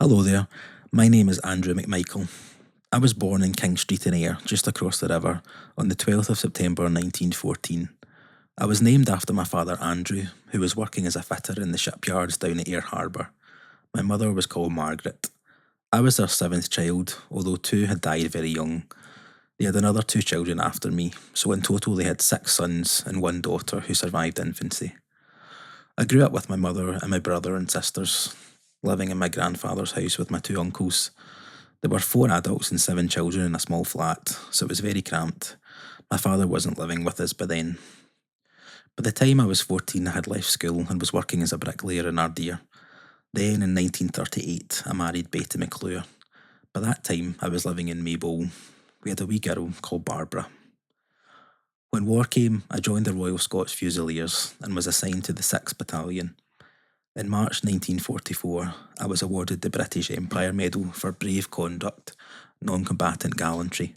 Hello there, my name is Andrew McMichael. I was born in King Street in Ayr, just across the river, on the 12th of September 1914. I was named after my father Andrew, who was working as a fitter in the shipyards down at Ayr Harbour. My mother was called Margaret. I was their seventh child, although two had died very young. They had another two children after me, so in total they had six sons and one daughter who survived infancy. I grew up with my mother and my brother and sisters, living in my grandfather's house with my two uncles. There were four adults and seven children in a small flat, so it was very cramped. My father wasn't living with us by then. By the time I was 14, I had left school and was working as a bricklayer in Ardere. Then, in 1938, I married Betty McClure. By that time, I was living in Maybole. We had a wee girl called Barbara. When war came, I joined the Royal Scots Fusiliers and was assigned to the 6th Battalion. In March 1944, I was awarded the British Empire Medal for brave conduct, non-combatant gallantry.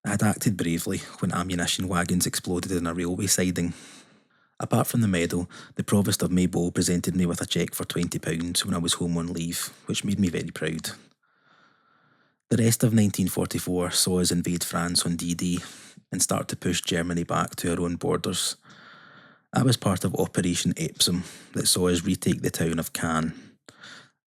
I had acted bravely when ammunition wagons exploded in a railway siding. Apart from the medal, the Provost of Maybole presented me with a cheque for £20 when I was home on leave, which made me very proud. The rest of 1944 saw us invade France on D-Day and start to push Germany back to our own borders. I was part of Operation Epsom that saw us retake the town of Caen.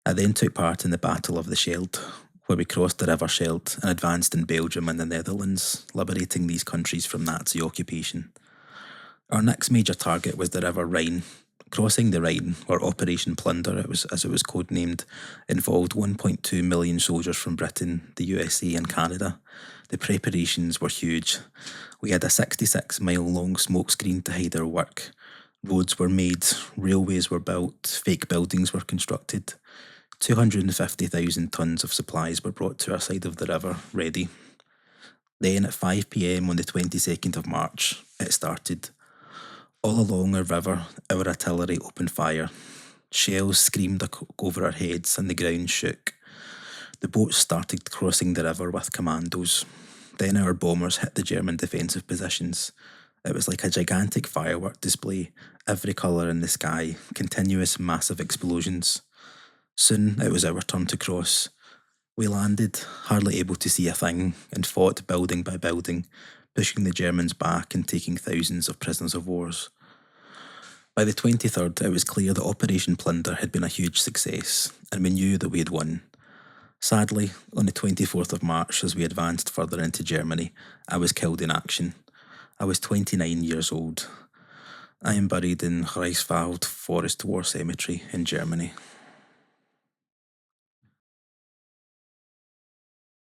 I then took part in the Battle of the Scheldt, where we crossed the River Scheldt and advanced in Belgium and the Netherlands, liberating these countries from Nazi occupation. Our next major target was the River Rhine. Crossing the Rhine, or Operation Plunder as it was codenamed, involved 1.2 million soldiers from Britain, the USA and Canada. The preparations were huge. We had a 66-mile-long smokescreen to hide our work. Roads were made, railways were built, fake buildings were constructed. 250,000 tonnes of supplies were brought to our side of the river, ready. Then at 5 p.m. on the 22nd of March, it started. All along our river, our artillery opened fire. Shells screamed over our heads and the ground shook. The boats started crossing the river with commandos. Then our bombers hit the German defensive positions. It was like a gigantic firework display, every colour in the sky, continuous massive explosions. Soon it was our turn to cross. We landed, hardly able to see a thing, and fought building by building, pushing the Germans back and taking thousands of prisoners of war. By the 23rd, it was clear that Operation Plunder had been a huge success, and we knew that we had won. Sadly, on the 24th of March, as we advanced further into Germany, I was killed in action. I was 29 years old. I am buried in Reichswald Forest War Cemetery in Germany.